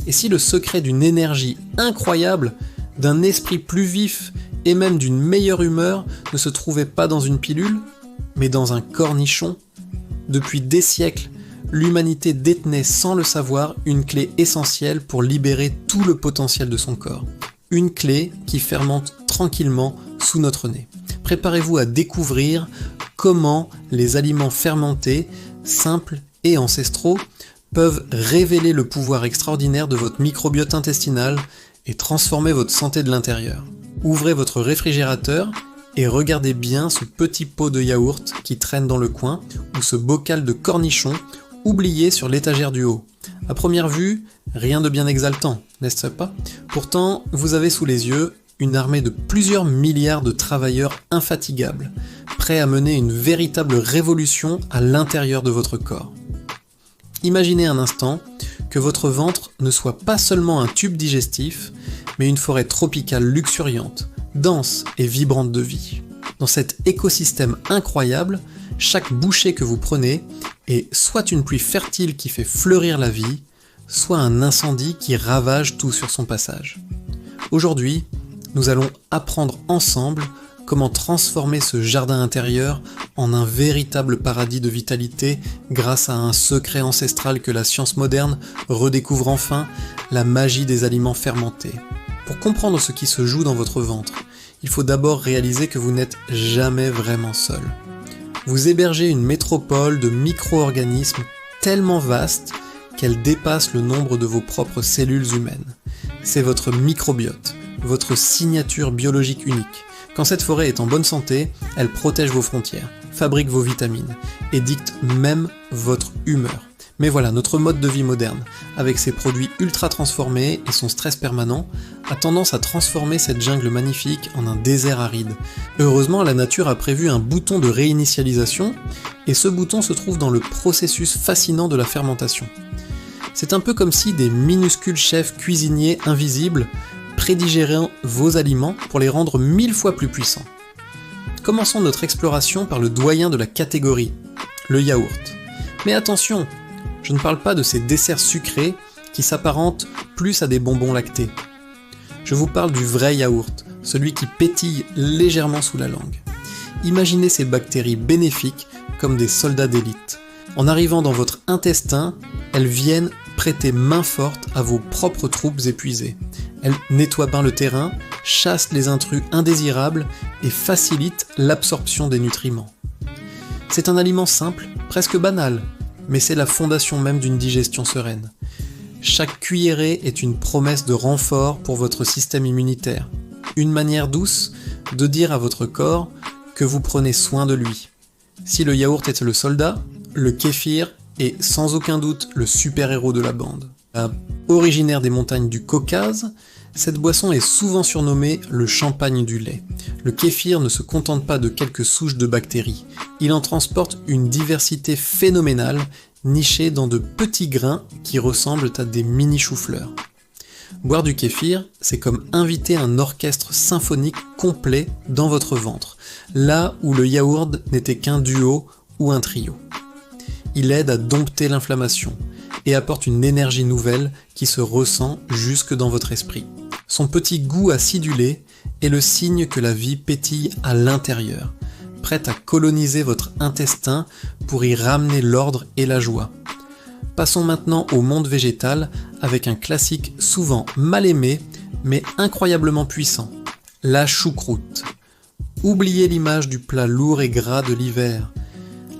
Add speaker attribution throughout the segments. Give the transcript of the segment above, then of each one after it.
Speaker 1: Et si le secret d'une énergie incroyable, d'un esprit plus vif et même d'une meilleure humeur ne se trouvait pas dans une pilule, mais dans un cornichon? Depuis des siècles, l'humanité détenait sans le savoir une clé essentielle pour libérer tout le potentiel de son corps. Une clé qui fermente tranquillement sous notre nez. Préparez-vous à découvrir comment les aliments fermentés, simples et ancestraux, peuvent révéler le pouvoir extraordinaire de votre microbiote intestinal et transformer votre santé de l'intérieur. Ouvrez votre réfrigérateur et regardez bien ce petit pot de yaourt qui traîne dans le coin ou ce bocal de cornichons oublié sur l'étagère du haut. À première vue, rien de bien exaltant, n'est-ce pas? Pourtant, vous avez sous les yeux une armée de plusieurs milliards de travailleurs infatigables, prêts à mener une véritable révolution à l'intérieur de votre corps. Imaginez un instant que votre ventre ne soit pas seulement un tube digestif, mais une forêt tropicale luxuriante, dense et vibrante de vie. Dans cet écosystème incroyable, chaque bouchée que vous prenez est soit une pluie fertile qui fait fleurir la vie, soit un incendie qui ravage tout sur son passage. Aujourd'hui, nous allons apprendre ensemble comment transformer ce jardin intérieur en un véritable paradis de vitalité grâce à un secret ancestral que la science moderne redécouvre enfin, la magie des aliments fermentés. Pour comprendre ce qui se joue dans votre ventre, il faut d'abord réaliser que vous n'êtes jamais vraiment seul. Vous hébergez une métropole de micro-organismes tellement vaste qu'elle dépasse le nombre de vos propres cellules humaines. C'est votre microbiote, votre signature biologique unique. Quand cette forêt est en bonne santé, elle protège vos frontières, fabrique vos vitamines et dicte même votre humeur. Mais voilà, notre mode de vie moderne, avec ses produits ultra transformés et son stress permanent, a tendance à transformer cette jungle magnifique en un désert aride. Heureusement, la nature a prévu un bouton de réinitialisation, et ce bouton se trouve dans le processus fascinant de la fermentation. C'est un peu comme si des minuscules chefs cuisiniers invisibles prédigéraient vos aliments pour les rendre 1000 fois plus puissants. Commençons notre exploration par le doyen de la catégorie, le yaourt. Mais attention, je ne parle pas de ces desserts sucrés qui s'apparentent plus à des bonbons lactés. Je vous parle du vrai yaourt, celui qui pétille légèrement sous la langue. Imaginez ces bactéries bénéfiques comme des soldats d'élite. En arrivant dans votre intestin, elles viennent prêter main forte à vos propres troupes épuisées. Elles nettoient bien le terrain, chassent les intrus indésirables et facilitent l'absorption des nutriments. C'est un aliment simple, presque banal, mais c'est la fondation même d'une digestion sereine. Chaque cuillerée est une promesse de renfort pour votre système immunitaire. Une manière douce de dire à votre corps que vous prenez soin de lui. Si le yaourt est le soldat, le kéfir est sans aucun doute le super-héros de la bande. Originaire des montagnes du Caucase, cette boisson est souvent surnommée le champagne du lait. Le kéfir ne se contente pas de quelques souches de bactéries, il en transporte une diversité phénoménale, nichée dans de petits grains qui ressemblent à des mini choux-fleurs. Boire du kéfir, c'est comme inviter un orchestre symphonique complet dans votre ventre, là où le yaourt n'était qu'un duo ou un trio. Il aide à dompter l'inflammation et apporte une énergie nouvelle qui se ressent jusque dans votre esprit. Son petit goût acidulé est le signe que la vie pétille à l'intérieur, prête à coloniser votre intestin pour y ramener l'ordre et la joie. Passons maintenant au monde végétal avec un classique souvent mal aimé mais incroyablement puissant, la choucroute. Oubliez l'image du plat lourd et gras de l'hiver.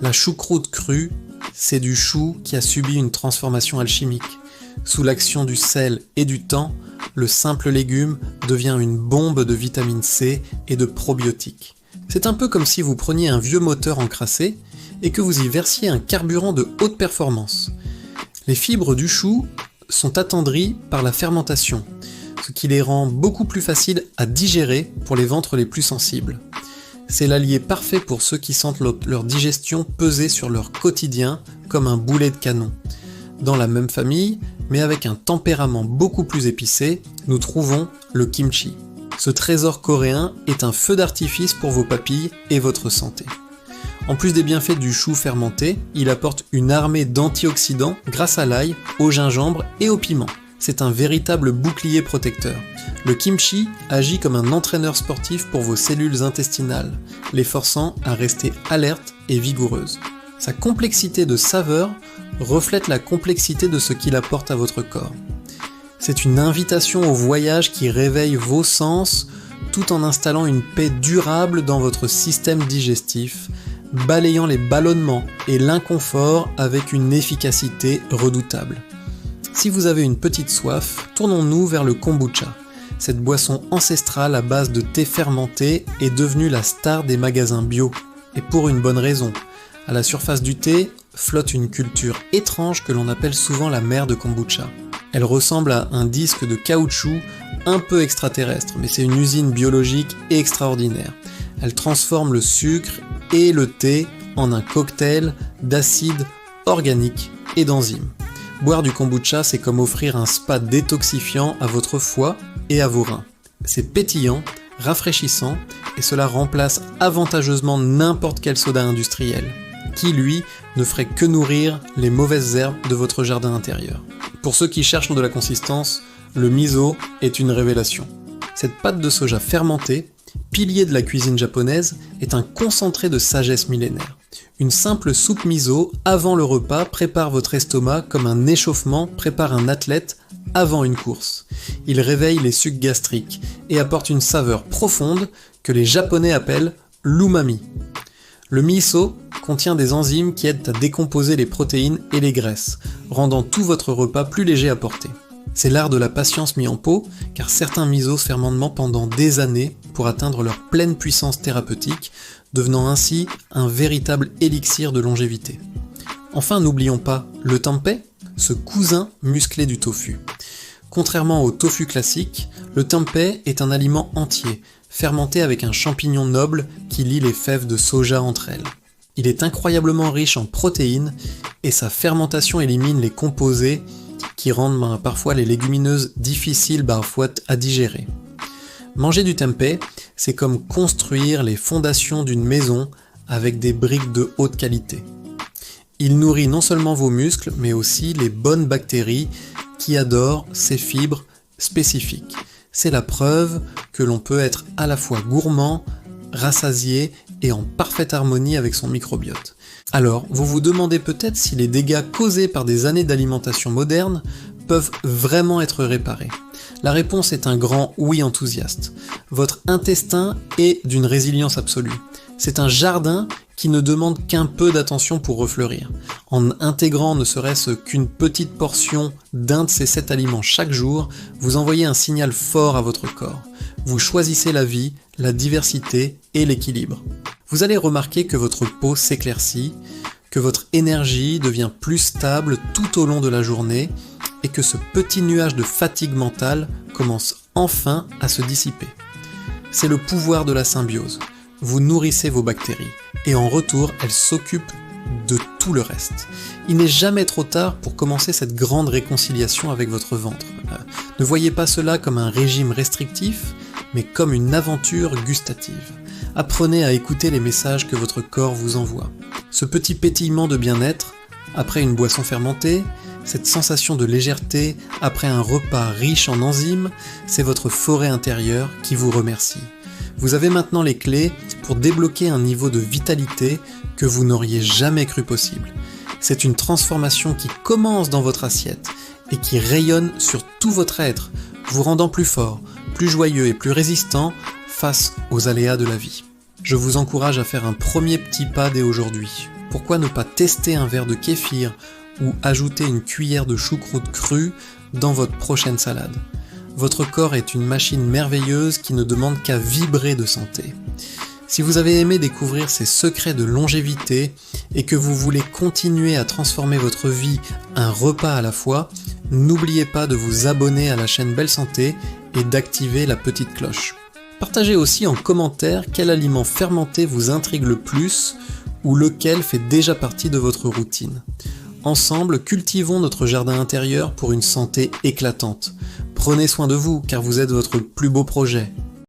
Speaker 1: La choucroute crue, c'est du chou qui a subi une transformation alchimique. Sous l'action du sel et du temps, le simple légume devient une bombe de vitamine C et de probiotiques. C'est un peu comme si vous preniez un vieux moteur encrassé et que vous y versiez un carburant de haute performance. Les fibres du chou sont attendries par la fermentation, ce qui les rend beaucoup plus faciles à digérer pour les ventres les plus sensibles. C'est l'allié parfait pour ceux qui sentent leur digestion peser sur leur quotidien comme un boulet de canon. Dans la même famille, mais avec un tempérament beaucoup plus épicé, nous trouvons le kimchi. Ce trésor coréen est un feu d'artifice pour vos papilles et votre santé. En plus des bienfaits du chou fermenté, il apporte une armée d'antioxydants grâce à l'ail, au gingembre et au piment. c'est un véritable bouclier protecteur. Le kimchi agit comme un entraîneur sportif pour vos cellules intestinales, les forçant à rester alertes et vigoureuses. Sa complexité de saveurs reflète la complexité de ce qu'il apporte à votre corps. C'est une invitation au voyage qui réveille vos sens tout en installant une paix durable dans votre système digestif, balayant les ballonnements et l'inconfort avec une efficacité redoutable. Si vous avez une petite soif, tournons-nous vers le kombucha. Cette boisson ancestrale à base de thé fermenté est devenue la star des magasins bio, et pour une bonne raison. À la surface du thé flotte une culture étrange que l'on appelle souvent la mer de kombucha. Elle ressemble à un disque de caoutchouc un peu extraterrestre, mais c'est une usine biologique extraordinaire. Elle transforme le sucre et le thé en un cocktail d'acides organiques et d'enzymes. Boire du kombucha, c'est comme offrir un spa détoxifiant à votre foie et à vos reins. C'est pétillant, rafraîchissant, et cela remplace avantageusement n'importe quel soda industriel, qui lui ne ferait que nourrir les mauvaises herbes de votre jardin intérieur. Pour ceux qui cherchent de la consistance, le miso est une révélation. Cette pâte de soja fermentée, pilier de la cuisine japonaise, est un concentré de sagesse millénaire. Une simple soupe miso avant le repas prépare votre estomac comme un échauffement prépare un athlète avant une course. Il réveille les sucs gastriques et apporte une saveur profonde que les Japonais appellent l'umami. Le miso contient des enzymes qui aident à décomposer les protéines et les graisses, rendant tout votre repas plus léger à porter. C'est l'art de la patience mis en pot, car certains misos fermentent pendant des années pour atteindre leur pleine puissance thérapeutique, devenant ainsi un véritable élixir de longévité. Enfin, n'oublions pas le tempeh, ce cousin musclé du tofu. Contrairement au tofu classique, le tempeh est un aliment entier, fermenté avec un champignon noble qui lie les fèves de soja entre elles. Il est incroyablement riche en protéines et sa fermentation élimine les composés qui rendent parfois les légumineuses difficiles à digérer. Manger du tempeh, c'est comme construire les fondations d'une maison avec des briques de haute qualité. Il nourrit non seulement vos muscles, mais aussi les bonnes bactéries qui adorent ces fibres spécifiques. C'est la preuve que l'on peut être à la fois gourmand, rassasié et en parfaite harmonie avec son microbiote. Alors, vous vous demandez peut-être si les dégâts causés par des années d'alimentation moderne peuvent vraiment être réparés. La réponse est un grand oui enthousiaste. Votre intestin est d'une résilience absolue. C'est un jardin qui ne demande qu'un peu d'attention pour refleurir. En intégrant ne serait-ce qu'une petite portion d'un de ces 7 aliments chaque jour, vous envoyez un signal fort à votre corps. Vous choisissez la vie, la diversité et l'équilibre. Vous allez remarquer que votre peau s'éclaircit, que votre énergie devient plus stable tout au long de la journée et que ce petit nuage de fatigue mentale commence enfin à se dissiper. C'est le pouvoir de la symbiose. Vous nourrissez vos bactéries et en retour, elles s'occupent de tout le reste. Il n'est jamais trop tard pour commencer cette grande réconciliation avec votre ventre. Ne voyez pas cela comme un régime restrictif, mais comme une aventure gustative. Apprenez à écouter les messages que votre corps vous envoie. Ce petit pétillement de bien-être, après une boisson fermentée, cette sensation de légèreté après un repas riche en enzymes, c'est votre forêt intérieure qui vous remercie. Vous avez maintenant les clés pour débloquer un niveau de vitalité que vous n'auriez jamais cru possible. C'est une transformation qui commence dans votre assiette et qui rayonne sur tout votre être, vous rendant plus fort, plus joyeux et plus résistant face aux aléas de la vie. Je vous encourage à faire un premier petit pas dès aujourd'hui. Pourquoi ne pas tester un verre de kéfir ou ajouter une cuillère de choucroute crue dans votre prochaine salade? Votre corps est une machine merveilleuse qui ne demande qu'à vibrer de santé. Si vous avez aimé découvrir ces secrets de longévité et que vous voulez continuer à transformer votre vie un repas à la fois, n'oubliez pas de vous abonner à la chaîne Belle Santé et d'activer la petite cloche. Partagez aussi en commentaire quel aliment fermenté vous intrigue le plus ou lequel fait déjà partie de votre routine. Ensemble, cultivons notre jardin intérieur pour une santé éclatante. Prenez soin de vous car vous êtes votre plus beau projet.